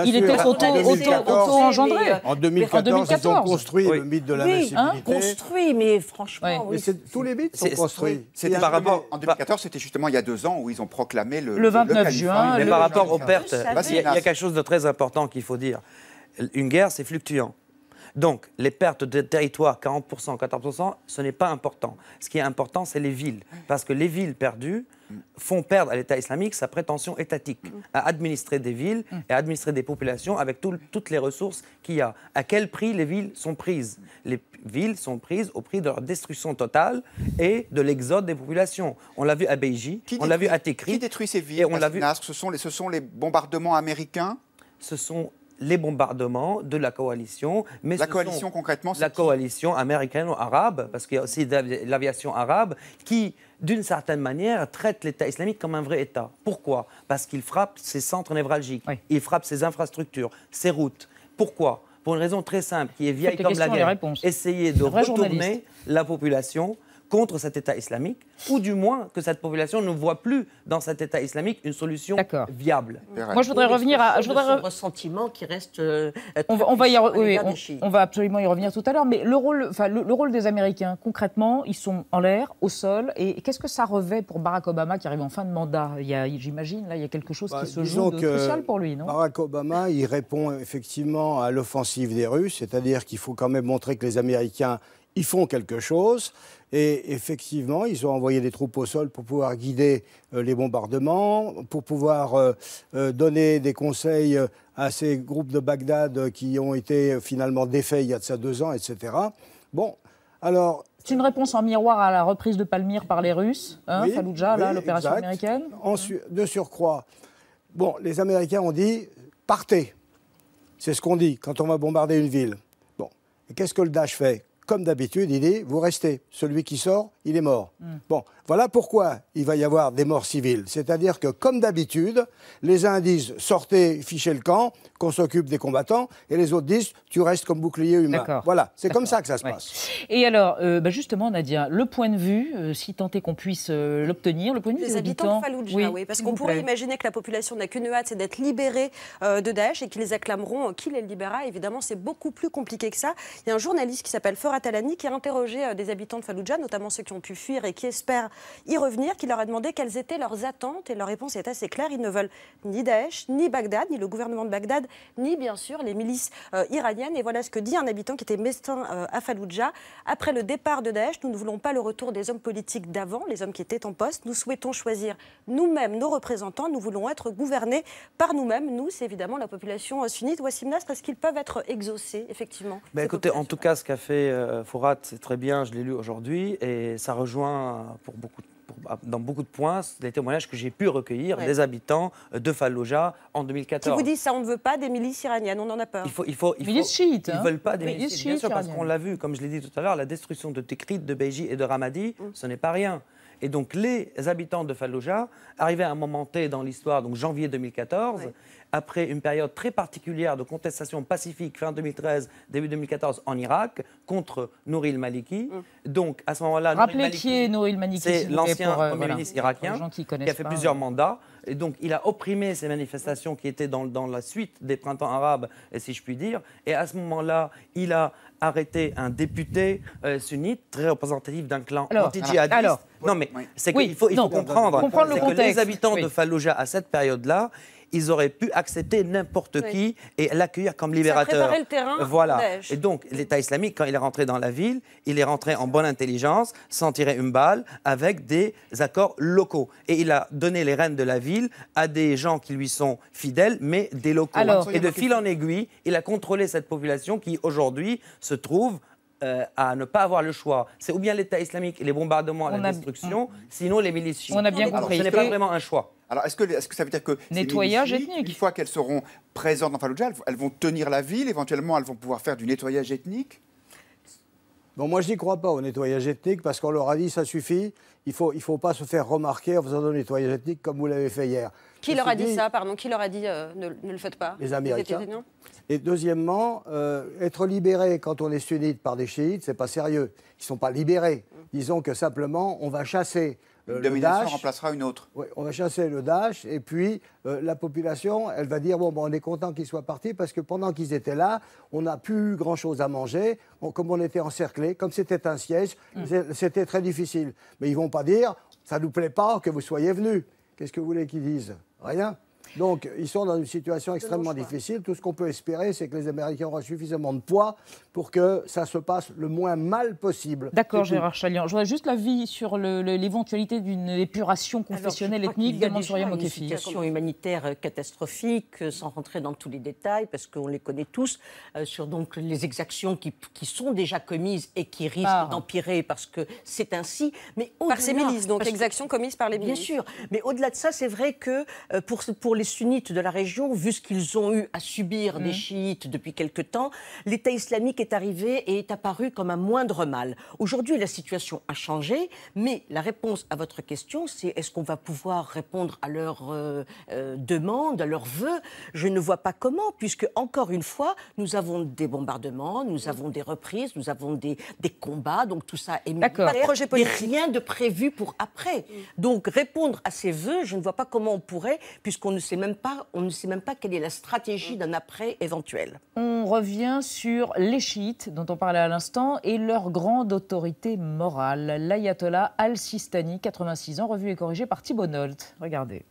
Il était auto-engendré. En 2014, ils ont construit le mythe de l'invincibilité. Construit, mais franchement... Mais tous les mythes sont construits. Par rapport, en 2014, c'était justement il y a 2 ans où ils ont proclamé le 29 juin. Mais par rapport aux pertes, il y a quelque chose de très important qu'il faut dire. Une guerre, c'est fluctuant. Donc, les pertes de territoire, 40%, 14%, ce n'est pas important. Ce qui est important, c'est les villes. Parce que les villes perdues font perdre à l'État islamique sa prétention étatique à administrer des villes et à administrer des populations avec toutes les ressources qu'il y a. À quel prix les villes sont prises? Les villes sont prises au prix de leur destruction totale et de l'exode des populations. On l'a vu à Beiji, on l'a vu à Tikrit. Qui détruit ces villes? Ce sont les bombardements américains? Ce sont les bombardements de la coalition. Mais la coalition, concrètement, c'est la coalition américano-arabe, parce qu'il y a aussi l'aviation arabe, qui, d'une certaine manière, traite l'État islamique comme un vrai État. Pourquoi? Parce qu'il frappe ses centres névralgiques, il frappe ses infrastructures, ses routes. Pourquoi? Pour une raison très simple, qui est vieille comme la guerre. Essayer de retourner la population contre cet État islamique, ou du moins que cette population ne voit plus dans cet État islamique une solution viable. Moi, je voudrais revenir à... son ressentiment qui reste... on va absolument y revenir tout à l'heure, mais le rôle des Américains, concrètement, ils sont en l'air, au sol, et qu'est-ce que ça revêt pour Barack Obama qui arrive en fin de mandat? J'imagine, là, il y a quelque chose qui se joue de crucial pour lui, non? Barack Obama, il répond effectivement à l'offensive des Russes, c'est-à-dire qu'il faut quand même montrer que les Américains, ils font quelque chose. Et effectivement, ils ont envoyé des troupes au sol pour pouvoir guider les bombardements, pour pouvoir donner des conseils à ces groupes de Bagdad qui ont été finalement défaits il y a de ça 2 ans, etc. Bon, alors... C'est une réponse en miroir à la reprise de Palmyre par les Russes, hein, Fallujah, là, l'opération américaine. De surcroît, bon, les Américains ont dit « partez ». C'est ce qu'on dit quand on va bombarder une ville. Bon, et qu'est-ce que le Daesh fait? Comme d'habitude, il dit, vous restez. Celui qui sort, il est mort. Bon, voilà pourquoi il va y avoir des morts civiles. C'est-à-dire que, comme d'habitude, les uns disent, sortez, fichez le camp, qu'on s'occupe des combattants, et les autres disent, tu restes comme bouclier humain. Voilà, c'est comme ça que ça se passe. Et alors, justement, Nadia, le point de vue, si tant est qu'on puisse l'obtenir, le point de vue des habitants de Fallujah, oui, parce qu'on pourrait imaginer que la population n'a qu'une hâte, c'est d'être libérée de Daesh, et qu'ils acclameront qui les libérera. Évidemment, c'est beaucoup plus compliqué que ça. Il y a un journaliste qui s'appelle Ferhat Alani qui a interrogé des habitants de Fallujah, notamment ceux qui ont pu fuir et qui espèrent y revenir, qui leur a demandé quelles étaient leurs attentes, et leur réponse est assez claire. Ils ne veulent ni Daesh, ni Bagdad, ni le gouvernement de Bagdad, ni bien sûr les milices iraniennes. Et voilà ce que dit un habitant qui était médecin à Fallujah. Après le départ de Daesh, nous ne voulons pas le retour des hommes politiques d'avant, les hommes qui étaient en poste. Nous souhaitons choisir nous-mêmes nos représentants. Nous voulons être gouvernés par nous-mêmes. Nous, c'est évidemment la population sunnite. Wassim Nasr, est-ce qu'ils peuvent être exaucés, effectivement? Écoutez, en tout cas, ce qu'a fait Ferhat, c'est très bien, je l'ai lu aujourd'hui, et ça rejoint dans beaucoup de points les témoignages que j'ai pu recueillir des habitants de Fallujah en 2014. Qui vous disent ça, on ne veut pas des milices iraniennes, on en a peur. Milices chiites. Ils ne veulent pas des milices chiites, bien sûr, parce qu'on l'a vu, comme je l'ai dit tout à l'heure, la destruction de Tikrit, de Beiji et de Ramadi, ce n'est pas rien. Et donc les habitants de Fallujah arrivaient à un moment T dans l'histoire, donc janvier 2014, après une période très particulière de contestation pacifique, fin 2013, début 2014, en Irak, contre Nouri el-Maliki. Donc à ce moment-là, rappelez qui est Nouri el-Maliki, c'est l'ancien Premier ministre irakien qui a fait plusieurs mandats. Et donc il a opprimé ces manifestations qui étaient dans la suite des printemps arabes, si je puis dire. Et à ce moment-là, il a arrêté un député sunnite, très représentatif d'un clan anti-djihadiste. Non mais c'est qu'il faut comprendre que les habitants de Fallujah à cette période-là, ils auraient pu accepter n'importe qui et l'accueillir comme libérateur. Ça préparait le terrain. Voilà. Et donc, l'État islamique, quand il est rentré dans la ville, il est rentré en bonne intelligence, sans tirer une balle, avec des accords locaux. Et il a donné les rênes de la ville à des gens qui lui sont fidèles, mais des locaux. Et de fil en aiguille, il a contrôlé cette population qui, aujourd'hui, se trouve à ne pas avoir le choix. C'est ou bien l'État islamique et les bombardements et la destruction, sinon les milices chiites. On a bien compris. Ce n'est pas vraiment un choix. Alors, est-ce que ça veut dire que nettoyage ces milices, ethnique, une fois qu'elles seront présentes dans Fallujah, elles vont tenir la ville, éventuellement elles vont pouvoir faire du nettoyage ethnique? Bon, moi je n'y crois pas au nettoyage ethnique parce qu'on leur a dit ça suffit, il faut pas se faire remarquer en faisant du nettoyage ethnique comme vous l'avez fait hier. Qui leur a dit ça, pardon? Qui leur a dit ne le faites pas? Les Américains. Et deuxièmement, être libéré quand on est sunnite par des chiites, c'est pas sérieux. Ils ne sont pas libérés. Disons que simplement, on va chasser Une domination remplacera une autre. Oui, on va chasser le Daesh et puis la population, elle va dire bon, on est content qu'ils soient partis parce que pendant qu'ils étaient là, on n'a plus eu grand-chose à manger. Comme on était encerclés, comme c'était un siège, c'était très difficile. Mais ils ne vont pas dire ça ne nous plaît pas que vous soyez venus. Qu'est-ce que vous voulez qu'ils disent? Rien. Donc, ils sont dans une situation extrêmement difficile. Tout ce qu'on peut espérer, c'est que les Américains auront suffisamment de poids pour que ça se passe le moins mal possible. D'accord, Gérard Chaliand. Je voudrais juste l'avis sur l'éventualité d'une épuration confessionnelle ethnique de Mansouriya Mokefi. Une situation humanitaire catastrophique, sans rentrer dans tous les détails, parce qu'on les connaît tous, sur donc les exactions qui sont déjà commises et qui risquent d'empirer parce que c'est ainsi. Mais par ces milices, donc exactions commises par les milices. Bien sûr, mais au-delà de ça, c'est vrai que pour les sunnites de la région, vu ce qu'ils ont eu à subir des chiites depuis quelque temps, l'État islamique est arrivé et est apparu comme un moindre mal. Aujourd'hui, la situation a changé, mais la réponse à votre question, c'est est-ce qu'on va pouvoir répondre à leurs demandes, à leurs vœux? Je ne vois pas comment, puisque, encore une fois, nous avons des bombardements, nous avons des reprises, nous avons des combats, donc tout ça est militaire, mais rien de prévu pour après. Donc, répondre à ces vœux, je ne vois pas comment on pourrait, puisqu'on ne sait même pas quelle est la stratégie d'un après éventuel. On revient sur les chiites, dont on parlait à l'instant, et leur grande autorité morale, l'ayatollah al-Sistani, 86 ans, revu et corrigé par Thibault Nolte. Regardez.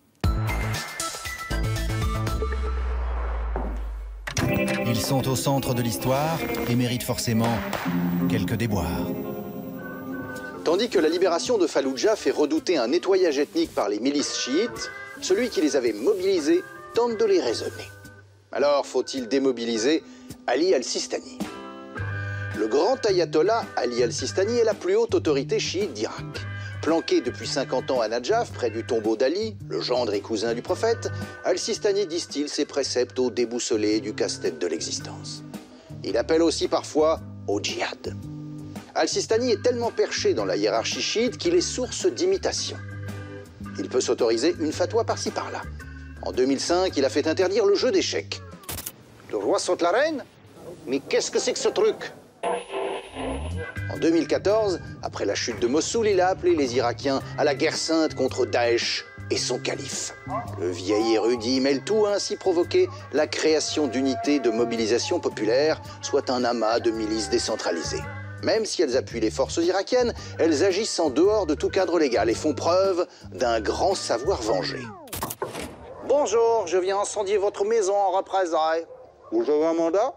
Ils sont au centre de l'histoire et méritent forcément quelques déboires. Tandis que la libération de Falloujah fait redouter un nettoyage ethnique par les milices chiites, celui qui les avait mobilisés tente de les raisonner. Alors faut-il démobiliser Ali al-Sistani? Le grand ayatollah Ali al-Sistani est la plus haute autorité chiite d'Irak. Planqué depuis 50 ans à Nadjaf, près du tombeau d'Ali, le gendre et cousin du prophète, al-Sistani distille ses préceptes aux déboussolés du casse-tête de l'existence. Il appelle aussi parfois au djihad. Al-Sistani est tellement perché dans la hiérarchie chiite qu'il est source d'imitation. Il peut s'autoriser une fatwa par-ci par-là. En 2005, il a fait interdire le jeu d'échecs. Le roi saute la reine? Mais qu'est-ce que c'est que ce truc? En 2014, après la chute de Mossoul, il a appelé les Irakiens à la guerre sainte contre Daesh et son calife. Le vieil érudit Meltou a ainsi provoqué la création d'unités de mobilisation populaire, soit un amas de milices décentralisées. Même si elles appuient les forces irakiennes, elles agissent en dehors de tout cadre légal et font preuve d'un grand savoir venger. Bonjour, je viens incendier votre maison en représailles. Vous avez un mandat?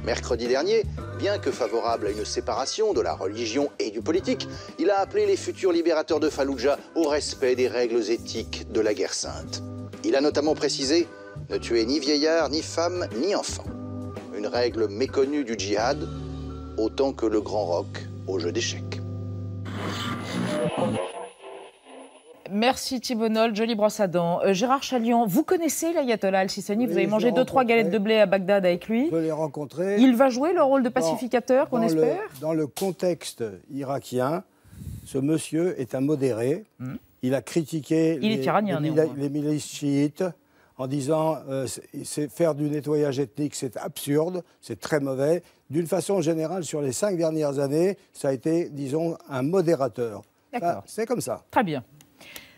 Mercredi dernier, bien que favorable à une séparation de la religion et du politique, il a appelé les futurs libérateurs de Falloujah au respect des règles éthiques de la guerre sainte. Il a notamment précisé ne tuer ni vieillards, ni femmes, ni enfants. Une règle méconnue du djihad, autant que le grand rock au jeu d'échecs. Merci Thibault Nolte, jolie brosse à dents. Gérard Chaliand, vous connaissez l'ayatollah al-Sistani, vous avez mangé 2-3 galettes de blé à Bagdad avec lui. Je l'ai rencontré. Il va jouer le rôle de pacificateur qu'on espère? Dans le contexte irakien, ce monsieur est un modéré. Il a critiqué les milices chiites en disant c'est faire du nettoyage ethnique, c'est absurde, c'est très mauvais. D'une façon générale, sur les 5 dernières années, ça a été, disons, un modérateur. D'accord. C'est comme ça. Très bien.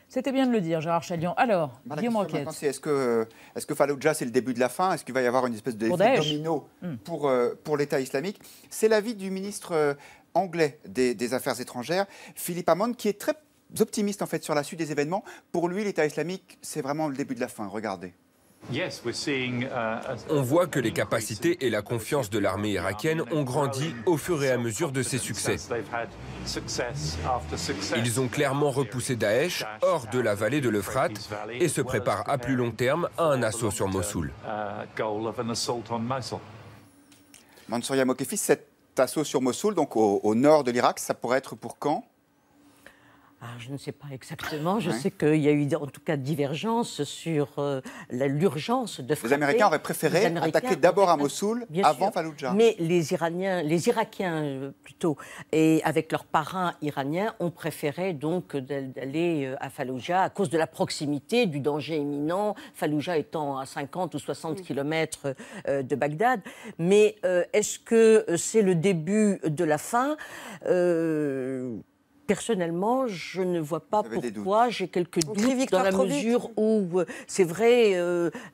C'était bien de le dire, Gérard Chaliand. Alors, Guillaume Roquette. Est-ce que Falloujah, c'est le début de la fin? Est-ce qu'il va y avoir une espèce d'effet domino pour l'État islamique? C'est l'avis du ministre anglais des Affaires étrangères, Philip Hammond, qui est très optimiste en fait sur la suite des événements. Pour lui, l'État islamique, c'est vraiment le début de la fin. Regardez. On voit que les capacités et la confiance de l'armée irakienne ont grandi au fur et à mesure de ses succès. Ils ont clairement repoussé Daesh hors de la vallée de l'Euphrate et se préparent à plus long terme à un assaut sur Mossoul. Mansouriya Mokefi, cet assaut sur Mossoul, donc au nord de l'Irak, ça pourrait être pour quand? Je ne sais pas exactement. Je sais qu'il y a eu en tout cas divergence sur l'urgence de frapper. Les Américains auraient préféré attaquer d'abord à Mossoul avant Falloujah. Mais les Irakiens plutôt, et avec leurs parrains iraniens, ont préféré donc d'aller à Falloujah à cause de la proximité, du danger imminent, Falloujah étant à 50 ou 60 kilomètres de Bagdad. Mais est-ce que c'est le début de la fin? Personnellement, je ne vois pas pourquoi. J'ai quelques doutes dans la mesure où c'est vrai,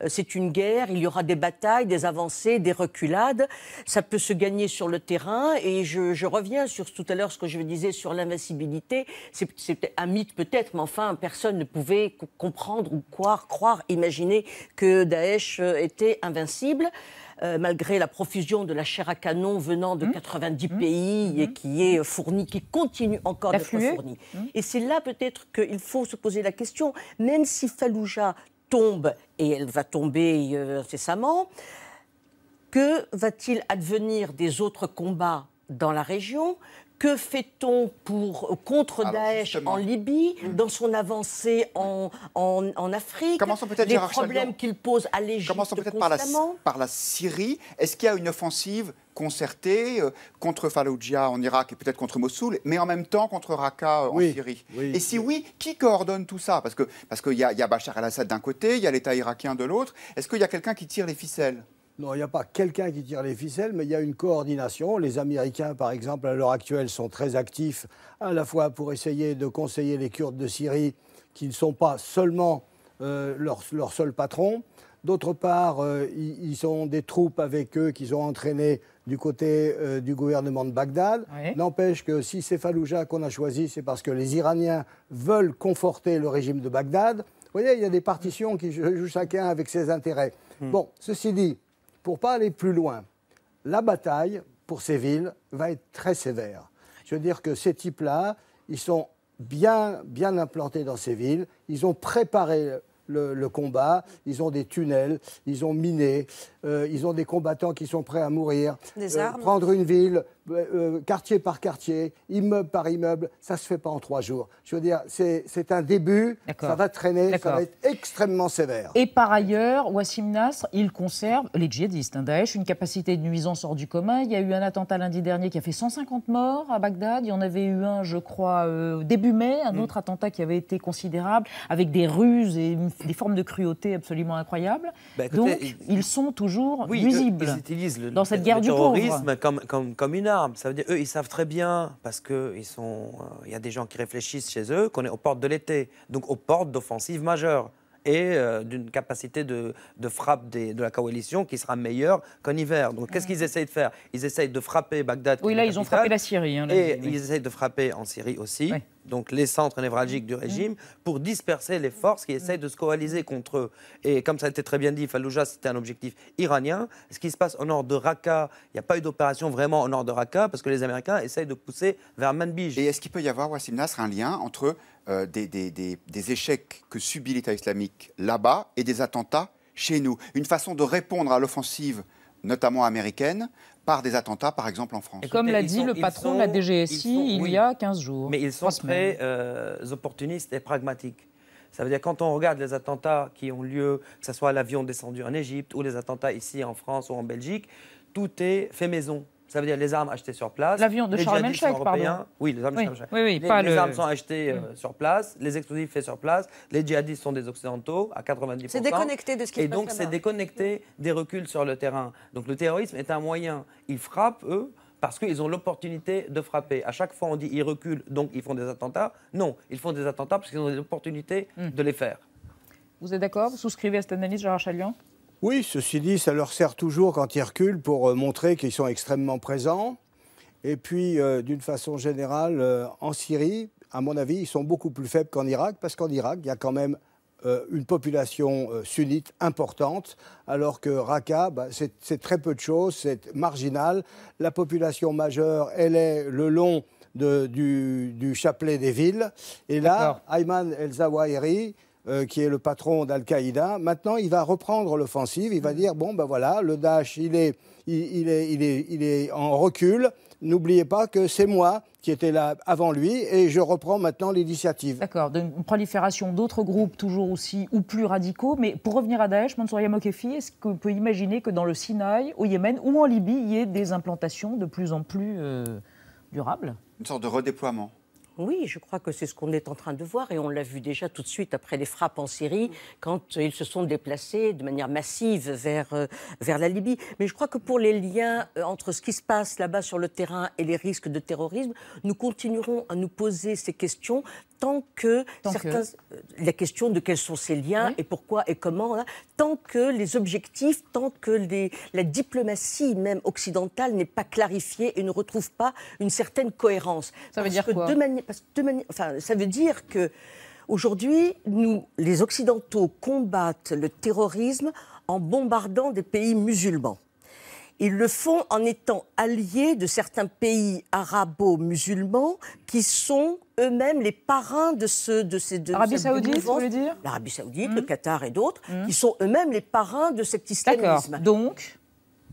c'est une guerre, il y aura des batailles, des avancées, des reculades. Ça peut se gagner sur le terrain. Et je reviens sur tout à l'heure ce que je disais sur l'invincibilité. C'est un mythe peut-être, mais enfin, personne ne pouvait comprendre ou croire, imaginer que Daesh était invincible. Malgré la profusion de la chair à canon venant de 90 pays et qui est fournie, qui continue encore d'être fournie. Et c'est là peut-être qu'il faut se poser la question, même si Falloujah tombe, et elle va tomber incessamment, que va-t-il advenir des autres combats dans la région ? Que fait-on contre Daesh en Libye, dans son avancée en Afrique, les problèmes qu'il pose à l'Égypte constamment. Commençons peut-être par la Syrie. Est-ce qu'il y a une offensive concertée contre Falloujah en Irak et peut-être contre Mossoul, mais en même temps contre Raqqa en Syrie? Et si oui, qui coordonne tout ça? Parce qu'il y a Bachar el-Assad d'un côté, il y a l'État irakien de l'autre. Est-ce qu'il y a quelqu'un qui tire les ficelles? Non, il n'y a pas quelqu'un qui tire les ficelles, mais il y a une coordination. Les Américains, par exemple, à l'heure actuelle, sont très actifs, à la fois pour essayer de conseiller les Kurdes de Syrie, qui ne sont pas seulement leur seul patron. D'autre part, ils ont des troupes avec eux qu'ils ont entraînées du côté du gouvernement de Bagdad. Oui. N'empêche que si c'est Falloujah qu'on a choisi, c'est parce que les Iraniens veulent conforter le régime de Bagdad. Vous voyez, il y a des partitions qui jouent chacun avec ses intérêts. Bon, ceci dit, pour ne pas aller plus loin, la bataille pour ces villes va être très sévère. Je veux dire que ces types-là, ils sont bien implantés dans ces villes, ils ont préparé le combat, ils ont des tunnels, ils ont miné, ils ont des combattants qui sont prêts à mourir. Des armes. Prendre une ville, quartier par quartier, immeuble par immeuble, ça ne se fait pas en 3 jours. Je veux dire, c'est un début, ça va traîner, ça va être extrêmement sévère. Et par ailleurs, Wassim Nasr, il conserve, les djihadistes, Daesh, une capacité de nuisance hors du commun. Il y a eu un attentat lundi dernier qui a fait 150 morts à Bagdad. Il y en avait eu un, je crois, début mai, un autre attentat qui avait été considérable, avec des ruses et des formes de cruauté absolument incroyables. Écoutez, donc, ils sont toujours nuisibles ils utilisent dans cette guerre du terrorisme comme une arme. Ça veut dire, eux, ils savent très bien, parce qu'il y a des gens qui réfléchissent chez eux, qu'on est aux portes de l'été, donc aux portes d'offensives majeures et d'une capacité de frappe de la coalition qui sera meilleure qu'en hiver. Donc, qu'est-ce qu'ils essayent de faire? Ils essayent de frapper Bagdad. Oui, là, ils ont frappé la Syrie. Et ils essayent de frapper en Syrie aussi. Oui. Donc les centres névralgiques du régime, pour disperser les forces qui essayent de se coaliser contre eux. Et comme ça a été très bien dit, Falloujah, c'était un objectif iranien. Ce qui se passe au nord de Raqqa, il n'y a pas eu d'opération vraiment au nord de Raqqa, parce que les Américains essayent de pousser vers Manbij. Et est-ce qu'il peut y avoir, Wassim Nasr, un lien entre des échecs que subit l'État islamique là-bas et des attentats chez nous? Une façon de répondre à l'offensive, notamment américaine, par des attentats, par exemple, en France. Et comme l'a dit le patron de la DGSI il y a 15 jours. Mais ils sont très opportunistes et pragmatiques. Ça veut dire quand on regarde les attentats qui ont lieu, que ce soit l'avion descendu en Égypte ou les attentats ici en France ou en Belgique, tout est fait maison. Ça veut dire les armes achetées sur place. L'avion de Charles Melchek, pardon. Oui, les armes de Charles Melchek. Oui, les armes sont achetées sur place, les explosifs faits sur place, les djihadistes sont des occidentaux à 90%. C'est déconnecté de ce qui se passe. Et donc c'est déconnecté des reculs sur le terrain. Donc le terrorisme est un moyen. Ils frappent, eux, parce qu'ils ont l'opportunité de frapper. À chaque fois on dit ils reculent, donc ils font des attentats. Non, ils font des attentats parce qu'ils ont l'opportunité de les faire. Vous êtes d'accord? Vous souscrivez à cette analyse, Gérard Chalian? Oui, ceci dit, ça leur sert toujours quand ils reculent pour montrer qu'ils sont extrêmement présents. Et puis, d'une façon générale, en Syrie, à mon avis, ils sont beaucoup plus faibles qu'en Irak, parce qu'en Irak, il y a quand même une population sunnite importante, alors que Raqqa, c'est très peu de choses, c'est marginal. La population majeure, elle est le long du chapelet des villes. Et là, Ayman el-Zawahiri, qui est le patron d'Al-Qaïda, maintenant il va reprendre l'offensive, il va dire, bon ben voilà, le Daesh il est en recul, n'oubliez pas que c'est moi qui étais là avant lui et je reprends maintenant l'initiative. D'accord, une prolifération d'autres groupes toujours aussi ou plus radicaux, mais pour revenir à Daesh, Mansour Mokefi, est-ce qu'on peut imaginer que dans le Sinaï, au Yémen ou en Libye, il y ait des implantations de plus en plus durables? Une sorte de redéploiement. Oui, je crois que c'est ce qu'on est en train de voir et on l'a vu déjà tout de suite après les frappes en Syrie quand ils se sont déplacés de manière massive vers la Libye. Mais je crois que pour les liens entre ce qui se passe là-bas sur le terrain et les risques de terrorisme, nous continuerons à nous poser ces questions tant que la question de quels sont ces liens et pourquoi et comment, hein, tant que les objectifs, tant que la diplomatie même occidentale n'est pas clarifiée et ne retrouve pas une certaine cohérence. Ça veut dire quoi ? Ça veut dire que aujourd'hui, les Occidentaux combattent le terrorisme en bombardant des pays musulmans. Ils le font en étant alliés de certains pays arabo-musulmans qui sont eux-mêmes les parrains de ces L'Arabie Saoudite, vous voulez dire ? L'Arabie Saoudite, le Qatar et d'autres, qui sont eux-mêmes les parrains de cet islamisme. D'accord.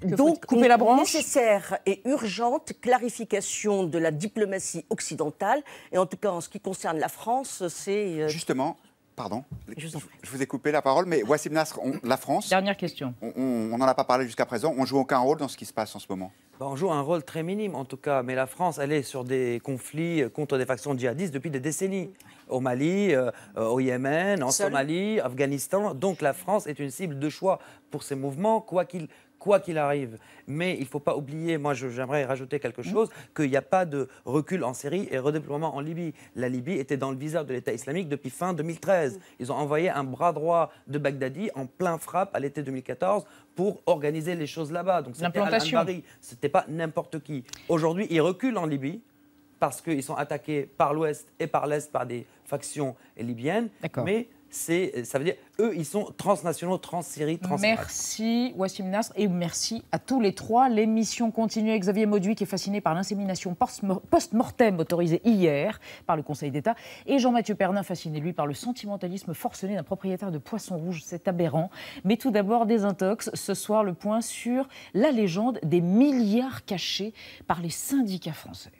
Donc, couper la branche. Nécessaire et urgente clarification de la diplomatie occidentale. Et en tout cas, en ce qui concerne la France, c'est... Justement... Pardon, je vous ai coupé la parole, mais Wassim Nasr, la France... Dernière question. On n'en a pas parlé jusqu'à présent, on joue aucun rôle dans ce qui se passe en ce moment. On joue un rôle très minime en tout cas, mais la France, elle est sur des conflits contre des factions djihadistes depuis des décennies. Au Mali, au Yémen, en Somalie, Afghanistan. Donc la France est une cible de choix pour ces mouvements, quoi qu'il arrive. Mais il ne faut pas oublier, moi j'aimerais rajouter quelque chose, qu'il n'y a pas de recul en Syrie et redéploiement en Libye. La Libye était dans le viseur de l'État islamique depuis fin 2013. Ils ont envoyé un bras droit de Baghdadi en plein frappe à l'été 2014 pour organiser les choses là-bas. Donc c'était Al-Anbari, c'était pas n'importe qui. Aujourd'hui, ils reculent en Libye parce qu'ils sont attaqués par l'ouest et par l'est par des factions libyennes. Mais ça veut dire, eux, ils sont transnationaux, trans-Syrie, trans-Irak. Merci Wassim Nasr et merci à tous les trois. L'émission continue avec Xavier Mauduit qui est fasciné par l'insémination post-mortem autorisée hier par le Conseil d'État et Jean-Mathieu Pernin fasciné, lui, par le sentimentalisme forcené d'un propriétaire de poissons rouges. C'est aberrant. Mais tout d'abord, des intox. Ce soir, le point sur la légende des milliards cachés par les syndicats français.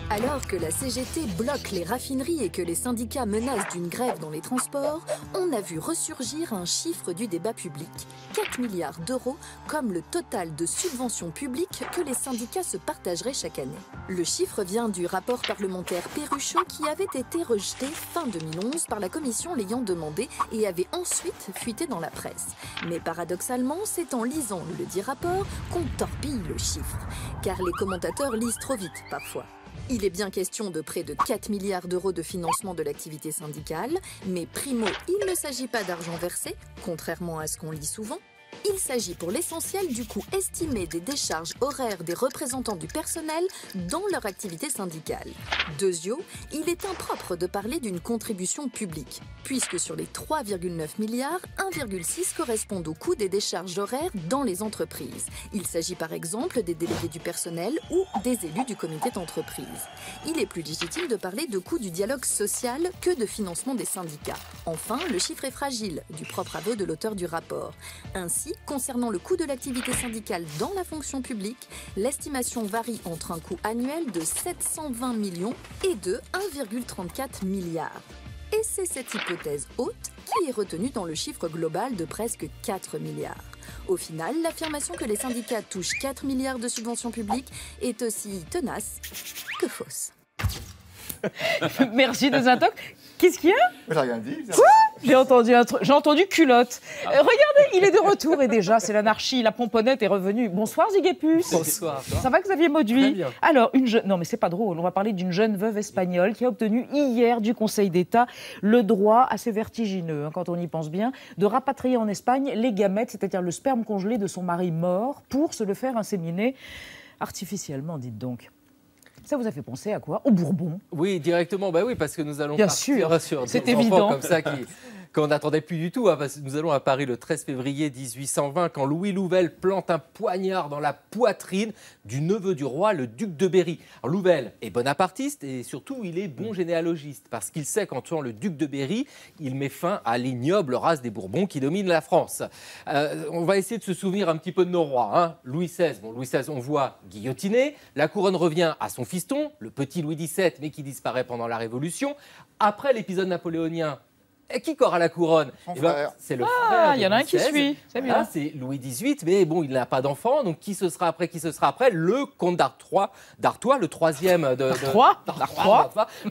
Alors que la CGT bloque les raffineries et que les syndicats menacent d'une grève dans les transports, on a vu ressurgir un chiffre du débat public. 4 milliards d'euros, comme le total de subventions publiques que les syndicats se partageraient chaque année. Le chiffre vient du rapport parlementaire Perruchot qui avait été rejeté fin 2011 par la commission l'ayant demandé et avait ensuite fuité dans la presse. Mais paradoxalement, c'est en lisant le dit rapport qu'on torpille le chiffre. Car les commentateurs lisent trop vite parfois. Il est bien question de près de 4 milliards d'euros de financement de l'activité syndicale, mais primo, il ne s'agit pas d'argent versé, contrairement à ce qu'on lit souvent. Il s'agit pour l'essentiel du coût estimé des décharges horaires des représentants du personnel dans leur activité syndicale. Deuxièmement, il est impropre de parler d'une contribution publique, puisque sur les 3,9 milliards, 1,6 correspondent au coût des décharges horaires dans les entreprises. Il s'agit par exemple des délégués du personnel ou des élus du comité d'entreprise. Il est plus légitime de parler de coût du dialogue social que de financement des syndicats. Enfin, le chiffre est fragile, du propre aveu de l'auteur du rapport. Ainsi, concernant le coût de l'activité syndicale dans la fonction publique, l'estimation varie entre un coût annuel de 720 millions et de 1,34 milliards. Et c'est cette hypothèse haute qui est retenue dans le chiffre global de presque 4 milliards. Au final, l'affirmation que les syndicats touchent 4 milliards de subventions publiques est aussi tenace que fausse. Merci des intox. Qu'est-ce qu'il y a? J'ai rien dit. Quoi? J'ai entendu culotte. Regardez, il est de retour et déjà, c'est l'anarchie. La pomponnette est revenue. Bonsoir Ziguépus. Bonsoir. Ça va Xavier Mauduit? Alors, non mais c'est pas drôle. On va parler d'une jeune veuve espagnole qui a obtenu hier du Conseil d'État le droit assez vertigineux, quand on y pense bien, de rapatrier en Espagne les gamètes, c'est-à-dire le sperme congelé de son mari mort, pour se le faire inséminer artificiellement, dites donc. Ça vous a fait penser à quoi? Au Bourbon? Oui, directement. Bah oui, parce que nous allons bien partir sûr, sur des enfants comme ça qu'on n'attendait plus du tout. Hein, parce que nous allons à Paris le 13 février 1820, quand Louis Louvel plante un poignard dans la poitrine du neveu du roi, le duc de Berry. Alors Louvel est bonapartiste et surtout il est bon généalogiste, parce qu'il sait qu'en tuant le duc de Berry, il met fin à l'ignoble race des Bourbons qui domine la France. On va essayer de se souvenir un petit peu de nos rois. Hein. Louis XVI, Louis XVI, on voit guillotiné. La couronne revient à son fiston, le petit Louis XVII, mais qui disparaît pendant la Révolution. Après l'épisode napoléonien, Et qui aura la couronne? C'est le frère. Il y en a un qui suit. C'est bien. C'est Louis XVIII, mais bon, il n'a pas d'enfant. Donc, qui ce sera après? Le comte d'Artois, le troisième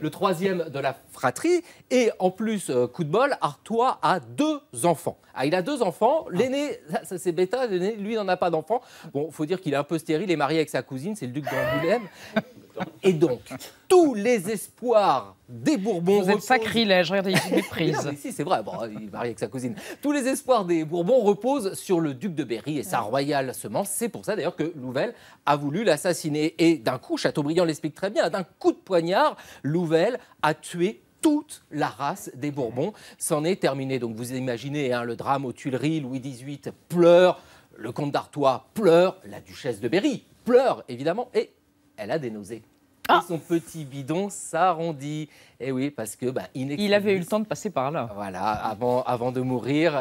le troisième de la fratrie. Et en plus, coup de bol, Artois a 2 enfants. Il a 2 enfants. L'aîné, ça c'est bêta, l'aîné, lui, n'en a pas d'enfant. Bon, il faut dire qu'il est un peu stérile, il est marié avec sa cousine, c'est le duc d'Angoulême. Et donc, tous les espoirs des Bourbons... Vous êtes sacrilège, regardez, il se méprise. Si, c'est vrai, bon, il est marié avec sa cousine. Tous les espoirs des Bourbons reposent sur le duc de Berry et sa royale semence. C'est pour ça, d'ailleurs, que Louvel a voulu l'assassiner. Et d'un coup, Chateaubriand l'explique très bien, d'un coup de poignard, Louvel a tué toute la race des Bourbons. C'en est terminé. Donc, vous imaginez le drame aux Tuileries, Louis XVIII pleure, le comte d'Artois pleure, la duchesse de Berry pleure, évidemment, et elle a des nausées. Et son petit bidon s'arrondit. Et oui, parce que il avait eu le temps de passer par là. Voilà, avant de mourir,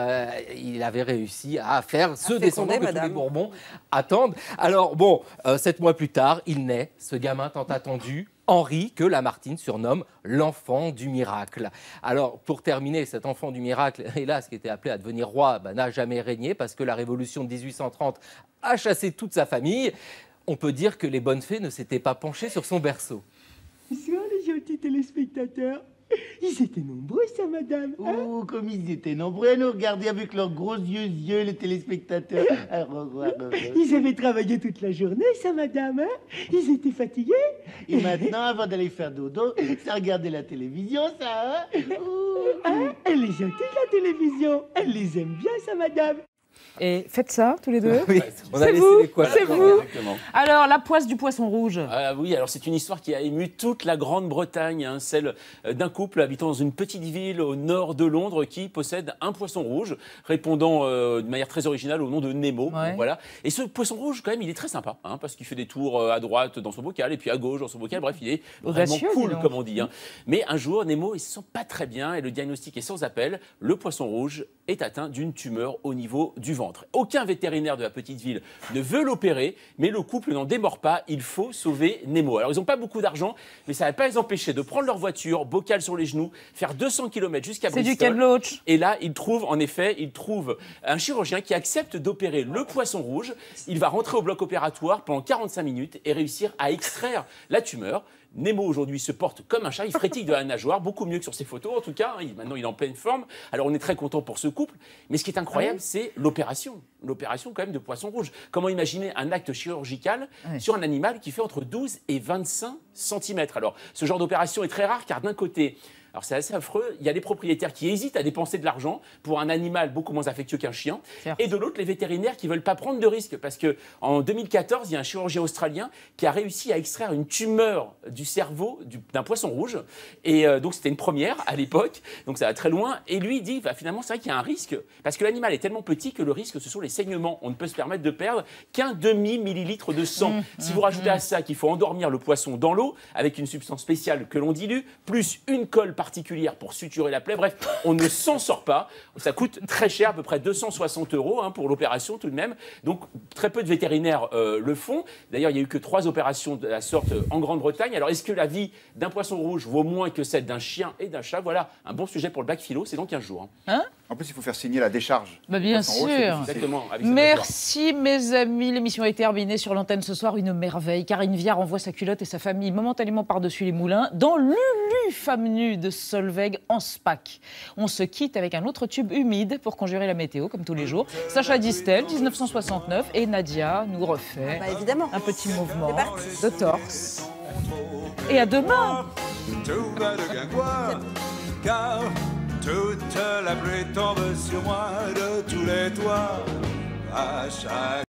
il avait réussi à faire ce descendant que tous les Bourbons attendent. Alors bon, 7 mois plus tard, il naît, ce gamin tant attendu, Henri, que Lamartine surnomme l'enfant du miracle. Alors, pour terminer, cet enfant du miracle, hélas, qui était appelé à devenir roi, n'a jamais régné parce que la révolution de 1830 a chassé toute sa famille. On peut dire que les bonnes fées ne s'étaient pas penchées sur son berceau. Bonsoir les gentils téléspectateurs. Ils étaient nombreux, ça, madame. Oh, comme ils étaient nombreux à nous regarder avec leurs gros yeux, les téléspectateurs. Ils avaient travaillé toute la journée, ça, madame. Ils étaient fatigués. Et maintenant, avant d'aller faire dodo, ça regardait la télévision, ça. Elle est gentille, la télévision. Elle les aime bien, ça, madame. Et faites ça, tous les deux. Oui, on a laissé les quoi. C'est vous. Alors, la poisse du poisson rouge. Oui, alors c'est une histoire qui a ému toute la Grande-Bretagne, celle d'un couple habitant dans une petite ville au nord de Londres qui possède un poisson rouge, répondant de manière très originale au nom de Nemo. Ouais. Voilà. Et ce poisson rouge, quand même, il est très sympa, parce qu'il fait des tours à droite dans son bocal et puis à gauche dans son bocal. Bref, il est vraiment cool, comme on dit. Mais un jour, Nemo, il se sent pas très bien et le diagnostic est sans appel. Le poisson rouge est atteint d'une tumeur au niveau du ventre. Aucun vétérinaire de la petite ville ne veut l'opérer, mais le couple n'en démord pas, il faut sauver Nemo. Alors ils n'ont pas beaucoup d'argent, mais ça ne va pas les empêcher de prendre leur voiture, bocal sur les genoux, faire 200 km jusqu'à Bristol. C'est du Ken-Loach. Et là, ils trouvent un chirurgien qui accepte d'opérer le poisson rouge. Il va rentrer au bloc opératoire pendant 45 minutes et réussir à extraire la tumeur. Nemo aujourd'hui se porte comme un chat, il frétille de la nageoire, beaucoup mieux que sur ses photos en tout cas, maintenant il est en pleine forme. Alors on est très content pour ce couple, mais ce qui est incroyable c'est l'opération quand même de poisson rouge. Comment imaginer un acte chirurgical sur un animal qui fait entre 12 et 25 cm. Alors ce genre d'opération est très rare car d'un côté, alors c'est assez affreux, il y a des propriétaires qui hésitent à dépenser de l'argent pour un animal beaucoup moins affectueux qu'un chien, et de l'autre les vétérinaires qui ne veulent pas prendre de risques parce qu'en 2014, il y a un chirurgien australien qui a réussi à extraire une tumeur du cerveau d'un poisson rouge, et donc c'était une première à l'époque, donc ça va très loin, et lui il dit finalement c'est vrai qu'il y a un risque parce que l'animal est tellement petit que le risque ce sont les saignements, on ne peut se permettre de perdre qu'un demi-millilitre de sang. Si vous rajoutez à ça qu'il faut endormir le poisson dans l'eau avec une substance spéciale que l'on dilue, plus une colle particulière pour suturer la plaie. Bref, on ne s'en sort pas. Ça coûte très cher, à peu près 260 € pour l'opération tout de même. Donc très peu de vétérinaires le font. D'ailleurs, il n'y a eu que 3 opérations de la sorte en Grande-Bretagne. Alors est-ce que la vie d'un poisson rouge vaut moins que celle d'un chien et d'un chat? Voilà, un bon sujet pour le bac philo, c'est dans 15 jours. En plus, il faut faire signer la décharge. Bien sûr. Exactement. Merci mes amis, l'émission est terminée sur l'antenne ce soir, une merveille. Karine Viard envoie sa culotte et sa famille momentanément par-dessus les moulins dans Lulu, femme nue de Solveig en SPAC. On se quitte avec un autre tube humide pour conjurer la météo, comme tous les jours. Sacha Distel, 1969, et Nadia nous refait évidemment. un petit mouvement de torse. Et à demain. Tout va de bien quoi, car toute la pluie tombe sur moi de tous les toits à chaque